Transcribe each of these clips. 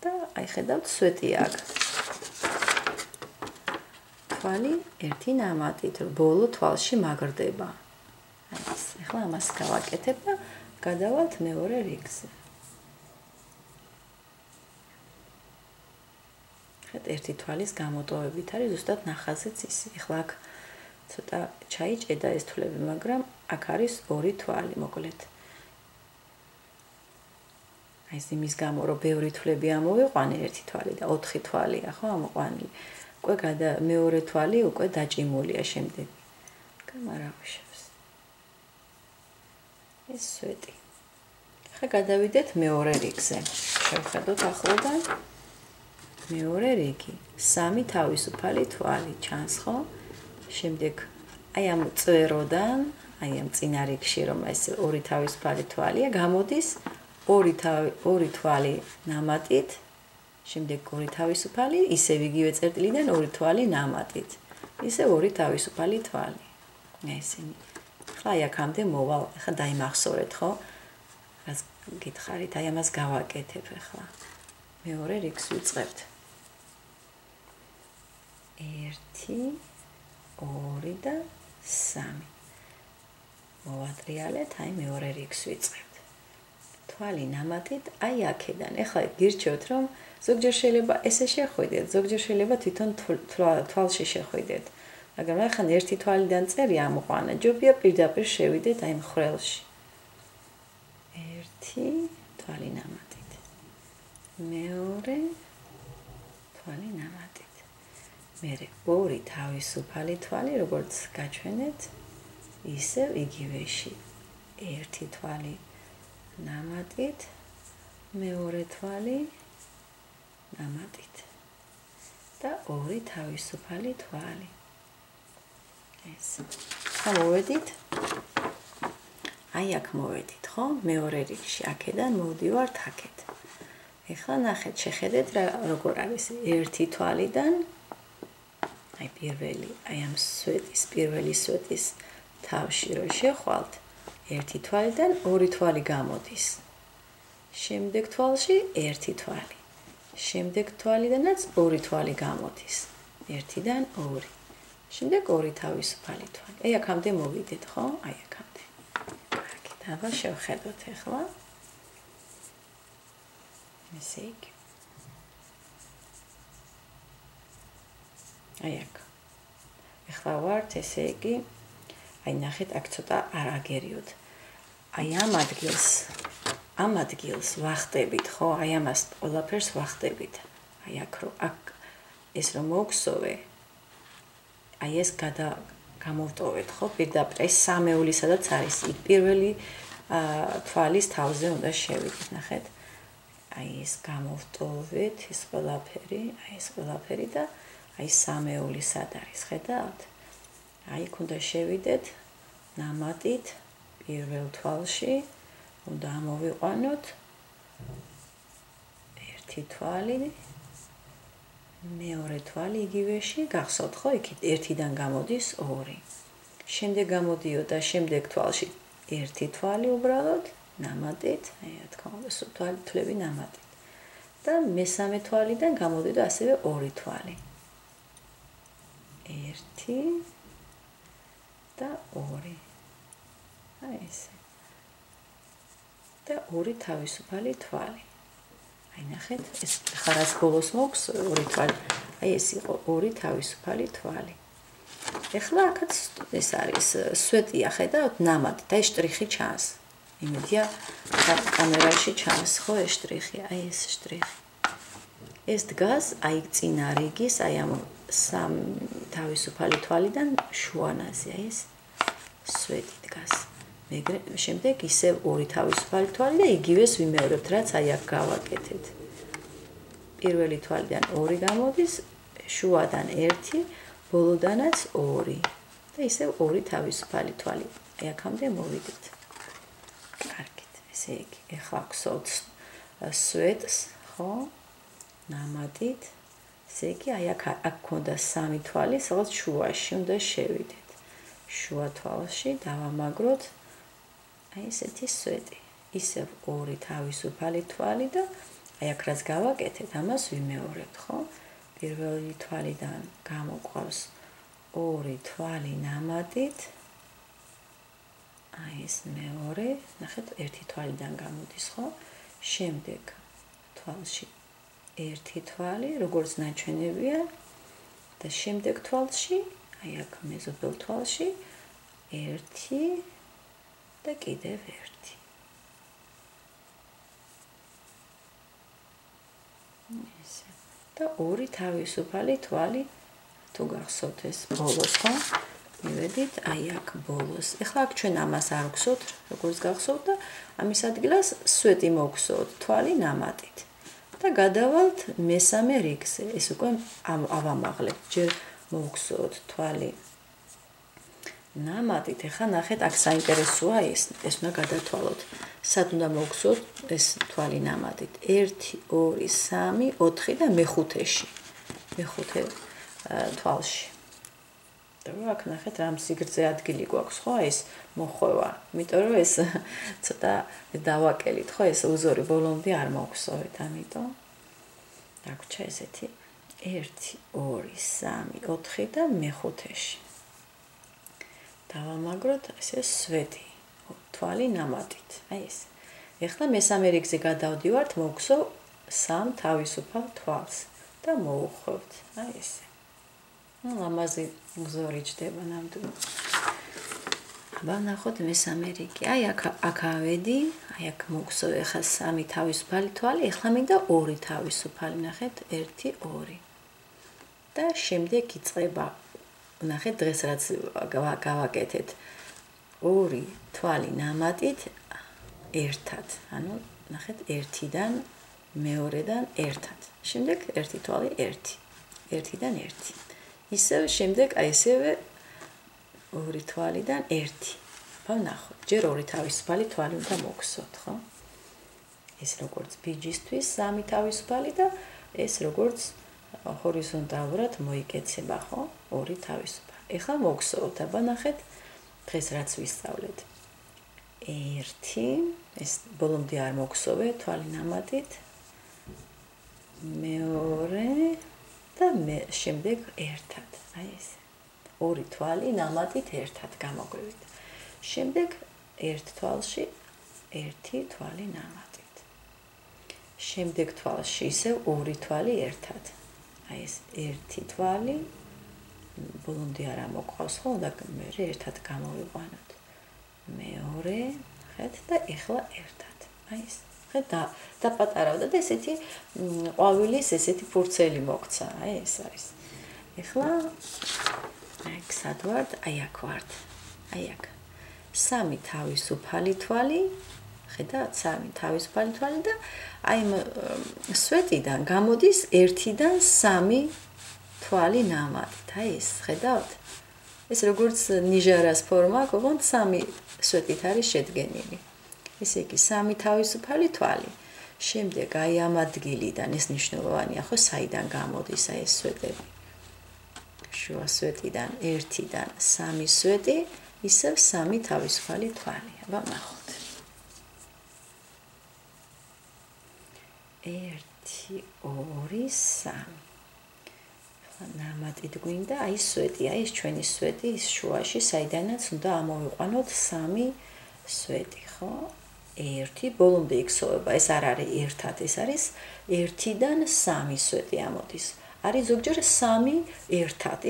და აი ხედავთ სვეტი აქ. თვალი ერთი ნამატით ბოლო თვალში მაგრდება. აი ეს. ახლა ამას გავაკეთებ და გადავალთ მეორე რიგზე. ხეთ ერთი თვალის გამოტოვებით არის ზუსტად ნახაზეც ისი. ახლა აქ ცოტა ჩაიჭედა ეს თვლები, მაგრამ აქ არის ორი თვალი, მოკლედ. აი ეს იმის გამო, რომ ბევრი თვლები ამოვიყვანე ერთი თვალი და 4 თვალია, ხო, ამოყვანილი. უკვე მეორე თვალი უკვე დაჭიმულია შემდეგ. გამარავშავს. ეს სვეტი. ახლა გადავიდეთ მეორე რიგზე. შევხედოთ ახლოდან. მეორე რიგი. 3 თავისუფალი თვალი ჩანს, ხო? შემდეგ აი ამ წვეროდან, აი ამ წინა რიგში, რომ ეს ორი თავისუფალი თვალია, გამოდის ორი თვალი ნამატით, შემდეგ ორი თავისუფალი, ისევ იგივე წერტილიდან ორი თვალი ნამატით. ისევ ორი თავისუფალი თვალი. ესენი. ახლა აი აქამდე მოვალ, ახლა დაიმახსოვრეთ, ხო? რას გითხარით, აი ამას გავაკეთებ ახლა. მეორე რიგს ვიწყებთ. 1 2 და 3. მოვატრიალეთ, აი მეორე რიგს ვიწყებთ. თვალი ნამატით, აი აქედან. ახლა გირჩევთ, რომ ზოგჯერ შეიძლება ესე შეხვიდეთ, ზოგჯერ შეიძლება თვითონ თვალში შეხვიდეთ. მაგრამ ახლა ერთი თვალიდან წერი ამოყვანა, ჯობია პირდაპირ შევიდეთ აი მხრელში. 1 თვალი ნამატით. მეორე თვალი ნამატით. მერე ორი თავისუფალი თვალი, როგორც გაჩვენეთ, ისევ იგივეში. ერთი თვალი ნამატით, მეორე თვალი ნამატით. და ორი თავისუფალი თვალი. ეს. მოვედით. აი აქ მოვედით, ხო? მეორე რიგში. აქედან მოვდივართ აქეთ. ეხლა ნახეთ, შეხედეთ როგორ არის ერთი თვალიდან აი პირველი, აი ამ სვეტის, პირველი სვეტის თავში რო შეხვალთ, ერთი თვალიდან ორი თვალი გამოდის. შემდეგ თვალში ერთი თვალი. შემდეგ თვალიდანაც ორი თვალი გამოდის. ერთიდან ორი. შემდეგ ორი თავისუფალი თვალი. აი აქამდე მოვიდეთ, ხო? აი აქამდე. აქეთ, აბა შევხედოთ ახლა. ესე იგი. აი აქ. ახლა ვართ, ესე იგი, აი ნახეთ, აქ ცოტა არ აგერიოთ. აი ამ ადგილს ვახტებით, ხო? აი ამას ყველაფერს ვახტებით. აი აქ ეს რომ მოგსოვე, აი ეს გამოვტოვეთ, ხო? პირდაპირ ეს სამეული სადაც არის, იქ პირველი თვალის თავზე უნდა შევიდეთ, ნახეთ. აი ეს გამოვტოვეთ, ეს ყველაფერი, აი ეს ყველაფერი და აი სამეული სად არის, ხედავთ? აი იქ უნდა შევიდეთ ნამატით პირველ თვალში, უნდა ამოვიყვანოთ ერთი თვალი, მეორე თვალი იგივეში, გახსოვთ ხო? იქით ერთიდან გამოდის ორი. შემდეგ გამოდიოდა შემდეგ თვალში ერთი თვალი უბრალოდ ნამატით, აი რა თქმა უნდა, თვლები ნამატით. და მესამე თვალიდან გამოდიოდა ასევე ორი თვალი. ერთი და ორი. აი ესე. და ორი თავისუფალი თვალი. აი ნახეთ, ეს ხარას ბოლოს მოქვს ორი თვალი. აი ეს იყო ორი თავისუფალი თვალი. ეხლა აქაც ეს არის სვეტია, ხედავთ, ნამატით, აი შტრიხი ჩანს. იმედია კამერაში ჩანს ხო ეს შტრიხი, აი ეს შტრიხი. ეს დგას აი წინა რიგის, აი ამ სამ თავისუფალი თვალიდან შუანაზე, აი ეს სვეტი დგას. შემდეგ ისევ ორი თავისუფალი თვალი და იგივეს ვიმეორებთ, რაც აი აქ გავაკეთეთ. პირველი თვალიდან ორი გამოდის, შუადან ერთი, ბოლოდანაც ორი. და ისევ ორი თავისუფალი თვალი. აი აქამდე მოვიდეთ. კარგით, ესე იგი, ეხლა გსოვთ სვეტს, ხო? ნამატით. ესე იგი, აი აქ გქონდა სამი თვალი, სადაც შუაში უნდა შევიდეთ. შუა თვალში დავამაგროთ აი ესეთი სვეტი. ისევ ორი თავისუფალი თვალი და აი აქ რაც გავაკეთეთ, ამას ვიმეორებთ, ხო? პირველი თვალიდან გამოყვავს 2 თვალი ნამატით. აი ეს მეორე, ნახეთ, 1 თვალიდან გამოდის, ხო? შემდეგ თვალში 1 თვალი, როგორც ნაჩვენებია და შემდეგ თვალში, აი აქ მეზობელ თვალში 1 და კიდევ 1. ესე. და 2 თავისუფალი თვალი თუ გახსოვთ ეს ბოლოს, ხო? მივედით აი აქ ბოლოს. ეხლა აქ ჩვენ ამას არ გვხსოვთ, როგორც გახსოვთ და ამის ადგილას სვეტი მოგხსოვთ თვალი ნამატით. და გადავალთ მესამე რიგზე. ეს უკვე ავამაღლებთ. ჯერ მოგხსოვთ თვალი ნამატით. ეხლა ნახეთ, აქ საინტერესოა ეს უნდა გადათვალოთ. სად უნდა მოგხსოვთ ეს თვალი ნამატით? 1, 2, 3, 4 და მეხუთეში. მეხუთე თვალში. და აქ ნახეთ, რამ სიგრძე ადგილი გვაქვს, ხო, ეს მოხვევა. იმიტომ რომ ეს ცოტა დავაკელით, ხო, ეს უზორი ბოლომდე არ მოგხსოვეთ, ამიტომ დაგვრჩა ესეთი 1, 2, 3, 4 და მეხუთეში. დავამაგროთ ესე სვეტი თვალი ნამატით. აი ეს. ეხლა მესამე რიგზე გადავდივართ, მოგხსოვ 3 თავისუფალ თვალს და მოუხვევთ. აი ესე. ნუ ლამაზი უზორი ჯდება ნამდვილად. აბა ნახოთ მესამე რიგი. აი აქ ავედი, აი აქ მოგხსოვ ეხლა 3 თავისუფალი თვალი, ეხლა მინდა 2 თავისუფალი, ნახეთ 1, 2. და შემდეგ იწყება ნახეთ დღეს რაც გავაკეთეთ 2 თვალი ნამატით ერთად, ანუ ნახეთ 1-დან მეორედან ერთად. შემდეგ 1 თვალი 1, 1-დან 1. ისევ შემდეგ აი ესევე 2 თვალიდან 1. ვნახოთ, ჯერ 2 თავისუფალი თვალი უნდა მოგხსოვთ, ხო? ეს როგორც ბიჯისთვის 3 თავისუფალი და ეს როგორც ჰორიზონტალურად მოიკეცება, ხო? 2 თავისუფალი. ეხლა მოგხსოვთ, აბა ნახეთ, დღეს რაც ვისწავლეთ. 1, ეს ბოლომდე არ მოგხსოვე, თვალი ნამატით. მეორე და შემდეგ ერთად. აი ეს. 2 თვალი ნამატით ერთად გამოგვივიდა. შემდეგ 1 თვალში 1 თვალი ნამატით. შემდეგ თვალში ისევ 2 თვალი ერთად. აი ეს 1 თვალი ბოლომდე არ მოყვავს, ხო? და მე ერთად გამოვიყვანოთ. მეორე, ხედ და ეხლა ერთად. აი ეს. ხედ და პატარავდა და ესეთი ყვავილის ესეთი ფურცელი მოგცა. აი ეს არის. ეხლა აქ სად ვართ? აი აქ ვართ. აი აქ. 3 თავისუფალი თვალი, ხედავთ, 3 თავისუფალი თვალი და აი სვეტიდან გამოდის 1-დან 3 თვალი ნამატით. აი ეს, ხედავთ? ეს როგორც ნიჟარას ფორმა, ოღონდ 3 სვეტით არის შედგენილი. ესე იგი 3 თავისუფალი თვალი. შემდეგ აი ამ ადგილიდან ეს მნიშვნელოვანია, ხო, საიდან გამოდის აი ეს სვეტები. შუა სვეტიდან 1-დან 3 სვეტი, ისევ 3 თავისუფალი თვალი. აბა ნახოთ. 1, 2, 3. ნამატით გვინდა აი სვეტი, აი ეს ჩვენი სვეტი, ის შუაში, საიდანაც უნდა ამოვიყვანოთ 3 სვეტი, ხო? 1 ბოლომდე იქცევა, ეს არ არის ერთად, ეს არის 1-დან 3 სვეტი ამოდის. არის ზოგჯერ 3 ერთად,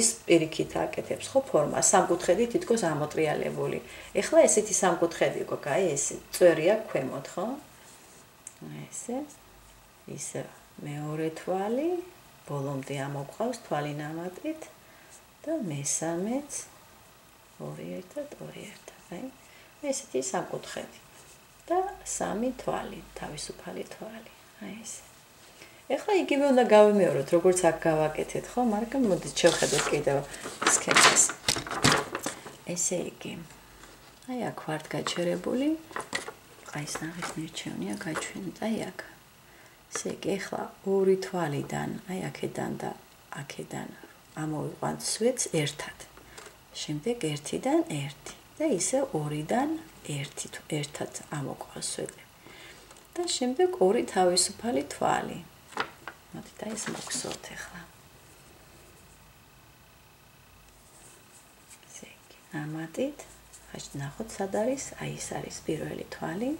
ის პირიქით აკეთებს, ხო, ფორმა, სამკუთხედი თითქოს ამოტრიალებული. ეხლა ესეთი სამკუთხედი გქონდა, აი ეს წვერია ქვემოთ, ხო? ესე. ისე მეორე თვალი ბოლომდე ამოყვავს თვალი ნამატით და მესამეც 2 ერთად, 2 ერთად. აი, ესეთი სამკუთხედი. და 3 თვალი, თავისუფალი თვალი. აი ესე. ეხლა იგივე უნდა გავიმეოროთ, როგორც აქ გავაკეთეთ, ხო? მაგრამ მოდით შევხედოთ კიდევ სქემას. ესე იგი. აი აქ ვართ გაჩერებული. აი ეს ნახის ნირჩევნია გაჩვენოთ, აი აქ. ესე იგი, ეხლა 2 თვალიდან, აი აქედან და აქედან ამოვიყვანთ სვეტს ერთად. შემდეგ 1-დან 1 და ისე 2-დან 1 ერთად ამოყვავს სვეტი. და შემდეგ ორი თავისუფალი თვალი. მოდით აი ეს მოგხსოვთ ახლა. ესე იგი, ნამატით, ნახოთ სად არის, აი ეს არის პირველი თვალი.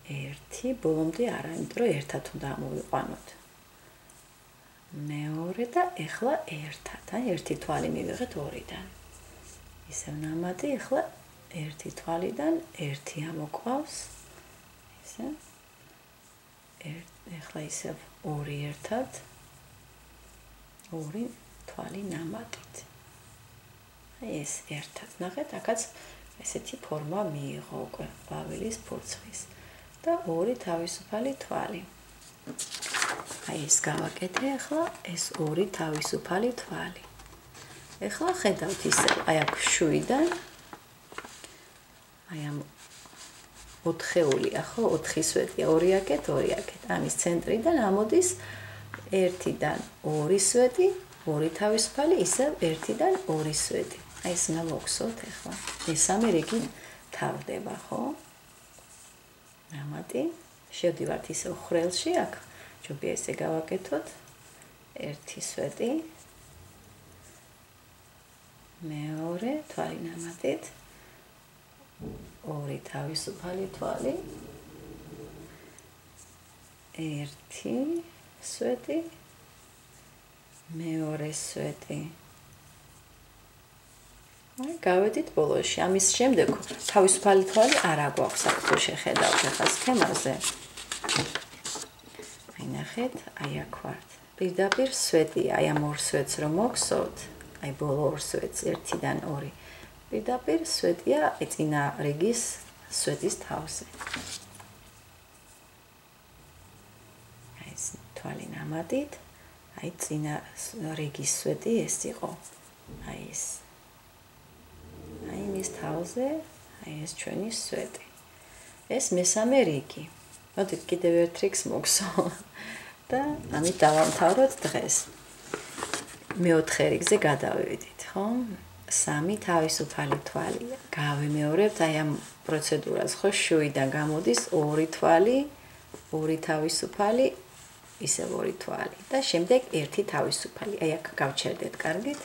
1 ბოლომდე არა, იმიტომ რომ ერთად უნდა მოვიყვანოთ. მეორე და ახლა ერთად, აი ერთი თვალი მივიღეთ 2-დან. ისევ ნამატი, ახლა ერთი თვალიდან ერთი ამოყვავს. ისე. ახლა ისევ 2 ერთად. 2 თვალი ნამატით. აი ეს ერთად. ნახეთ, აქაც ესეთი ფორმა მიიღო უკვე ყვავილის ფურცლის და 2 თავისუფალი თვალი. აი ეს გავაკეთე ახლა ეს 2 თავისუფალი თვალი. ახლა ხედავთ ისე აი აქ შუიდან აი ამ 4-ეული ხო 4 სვეტია 2 აქეთ 2 აქეთ. ამის ცენტრიდან ამოდის 1-დან 2 სვეტი, 2 თავისუფალი, ისევ 1-დან 2 სვეტი. აი ეს უნდა მოგხსოვთ ახლა. მესამე რიგი თავდება, ხო? ნამატი. შევდივართ ისევ ხრელში აქ. ჯობია ესე გავაკეთოთ. 1 სვეტი. მეორე თვალი ნამატით. 2 თავისუფალი თვალი. 1 სვეტი. მეორე სვეტი. აი, გავედით ბოლოში. ამის შემდეგ თავისუფალი თვალი არ აგვაქვს აქ თუ შეხედავთ ახლა სქემაზე. აი ნახეთ, აი აქ ვართ. პირდაპირ სვეტია, აი ამ 2 სვეტს რომ მოგხსოვთ, აი ბოლო 2 სვეტს 1-დან 2. პირდაპირ სვეტია აი წინა რიგის სვეტის თავზე. აი ეს თვალი ნამატით, აი წინა რიგის სვეტი ეს იყო. აი ეს. აი მის თავზე, აი ეს ჩვენი სვეტი. ეს მესამე რიგი. მოდით კიდევ ერთ რიგს მოგხსოვთ და ამით დავამთავროთ დღეს. მეოთხე რიგზე გადავიდით, ხო? 3 თავისუფალი თვალი. გავიმეორებთ აი ამ პროცედურას, ხო? შუიდან გამოდის 2 თვალი, 2 თავისუფალი, ისევ 2 თვალი და შემდეგ 1 თავისუფალი. აი აქ გავჩერდეთ კარგით.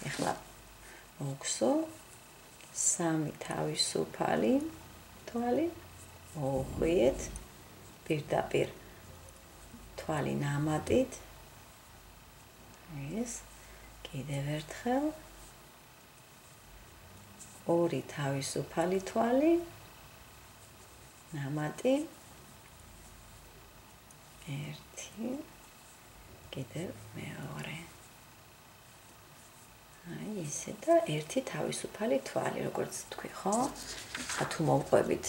ეხლა მოგხსოვ 3 თავისუფალი თვალი. მოუხვიეთ პირდაპირ თვალი ნამატით. ეს კიდევ ერთხელ 2 თავისუფალი თვალი ნამატი 1 კიდევ მეორე. აი ესე და 1 თავისუფალი თვალი, როგორც თქვი, ხო? ხა თუ მოვყვებით,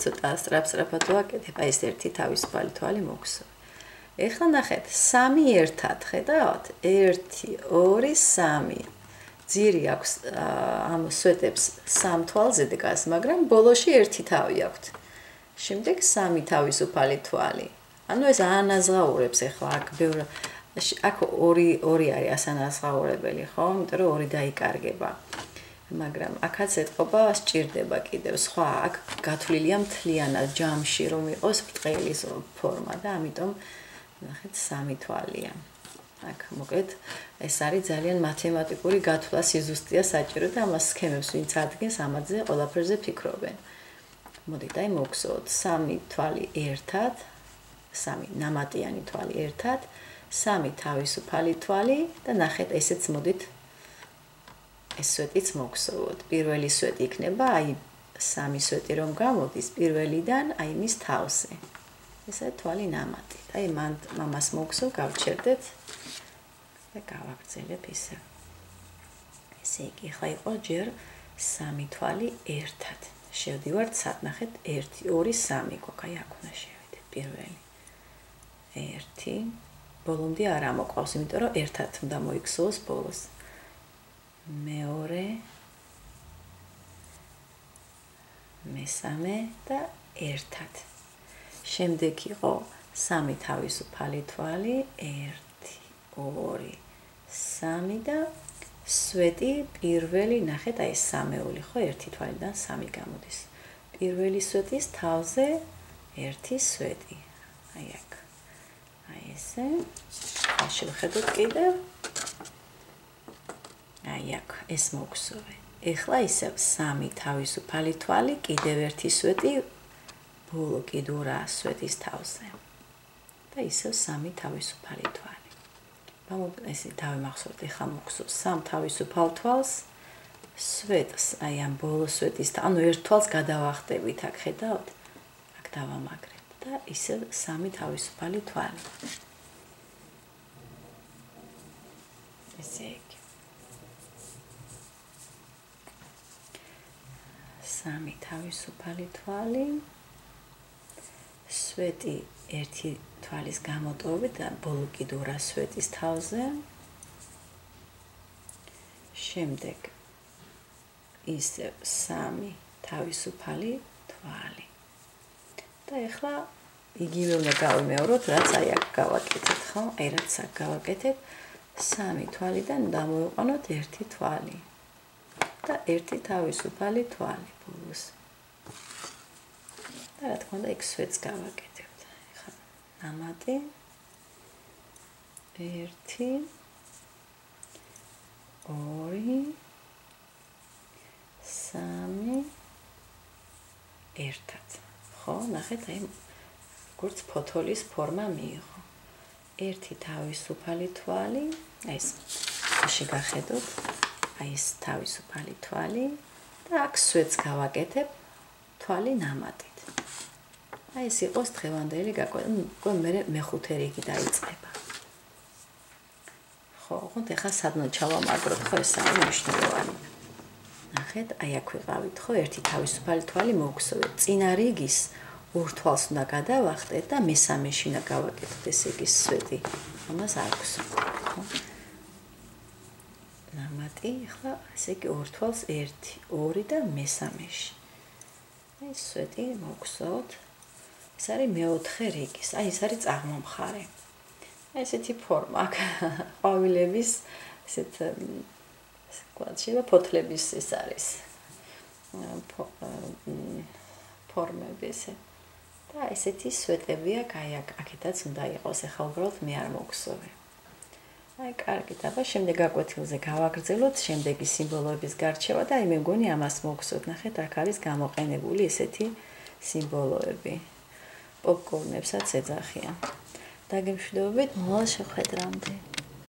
ცოტა სწრაფად ვაკეთებ, აი ეს 1 თავისუფალი თვალი მოგხსოვ. ეხლა ნახეთ, 3 ერთად, ხედავთ? 1 2 3. ძირი აქვს ამ სვეტებს 3 თვალზე დგას, მაგრამ ბოლოში 1 თავი აქვს. შემდეგ 3 თავისუფალი თვალი. ანუ ეს ანაზღაურებს ეხლა აქ ბევრ აქ 2 არის ასანაზღაურებელი, ხო? იმიტომ რომ 2 დაიკარგება. მაგრამ აქაც ეთყობა სჭირდება კიდევ სხვა აქ გათვლილია მთლიანად ჯამში რომ იყოს ბრტყელი ფორმა და ამიტომ ნახეთ 3 თვალია. აქ მოკლედ ეს არის ძალიან მათემატიკური გათვლა სიზუსტეა საჭირო და ამას სქემებს ვინც ადგენს ამაზე ყველაფერზე ფიქრობენ. მოდით აი მოგხსოვთ 3 თვალი ერთად, 3 ნამატიანი თვალი ერთად, 3 თავისუფალი თვალი და ნახეთ ესეც მოდით ეს სვეტიც მოგხსოვოთ. პირველი სვეტი იქნება აი 3 სვეტი რომ გამოდის პირველიდან აი მის თავზე. ესე თვალი ნამატით. აი მამას მოგხსოვ გავჩერდეთ და გავაგრძელებ ისე. ესე იგი ხა იყო ჯერ 3 თვალი ერთად. შევდივართ სად ნახეთ 1 2 3 გოქა აქ უნდა შევიდეთ პირველი. 1 ბოლომდე არ ამოყავს, იმიტომ რომ ერთად უნდა მოიქცოს ბოლოს. მეორე მესამე და ერთად. შემდეგ იყო 3 თავისუფალი თვალი 1 2 3 და სვეტი პირველი ნახეთ აი სამეული ხო 1 თვალიდან 3 გამოდის. პირველი სვეტის თავზე 1 სვეტი. აი აქ. აი ესე. შევხედოთ კიდევ. აი აქ ეს მოგსოვე. ეხლა ისევ 3 თავისუფალი თვალი, კიდევ 1 სვეტი ბოლო კიდურა სვეტის თავზე. და ისევ 3 თავისუფალი თვალი. ესე დავიმახსოვრთ, ეხლა მოგსოვს 3 თავისუფალ თვალს, სვეტს, აი ამ ბოლო სვეტის, ანუ ერთ თვალს გადავახტებით, აქ ხედავთ? აქ დავამაგრებ და ისევ 3 თავისუფალი თვალი. ესე იგი. 3 თავისუფალი თვალი, სვეტი 1 თვალის გამოტოვებით და ბოლო კიდურა სვეტის თავზე. შემდეგ ისევ 3 თავისუფალი თვალი. და ეხლა იგივე უნდა გავიმეოროთ, რაც აი აქ გავაკეთეთ, ხო? აი რაც აქ გავაკეთეთ, 3 თვალიდან დამოვიყვანოთ 1 თვალი. და 1 თავისუფალი თვალი ბოლოს. და რა თქმა უნდა, იქ სვეტს გავაკეთებთ. ეხლა ნამატი 1 2 3 ერთად. ხო, ნახეთ, აი როგორც ფოთოლის ფორმა მიიღო. 1 თავისუფალი თვალი, აი ეს შეგახედოთ, აი ეს თავისუფალი თვალი და აქ სვეტს გავაკეთებ თვალი ნამატით. აი ეს იყოს დღევანდელი გაკვეთილი, მე მეხუთე რიგი დაიწყება. ხო, ხოთ ეხლა სადმე ჩავამაგროთ, ხო, ეს არის მნიშვნელოვანი. ნახეთ, აი აქ ვიყავით, ხო, 1 თავისუფალი თვალი მოგხსოვეთ. წინა რიგის 2 თვალს უნდა გადავახტეთ და მესამეში უნდა გავაკეთოთ, ესე იგი სვეტი. ამას არ გვსურთ, ხო? ნამატი, ახლა ესე იგი 2 თვალს 1, 2 და მესამეში. აი სვეტი მოგხსოვთ. ეს არის მეოთხე რიგის. აი ეს არის წაღმომხარე. აი ესეთი ფორმა აქ ყვავილების ესეთ შეიძლება ფოთლების ეს არის. ფორმები ესე. და ესეთი სვეტები აქ, აი აქეთაც უნდა იყოს, ახლა უბრალოდ მე არ მოგხსოვე. აი კარგით, აბა შემდეგ გაკვეთილზე გავაგრძელოთ შემდეგი სიმბოლოების გარჩევა და აი მე მგონი ამას მოგხსოვთ. ნახეთ, აქ არის გამოყენებული ესეთი სიმბოლოები. პოპკორნებსაც ეძახიან. დაგემშვიდობებით, მოვალ შეხვედრამდე.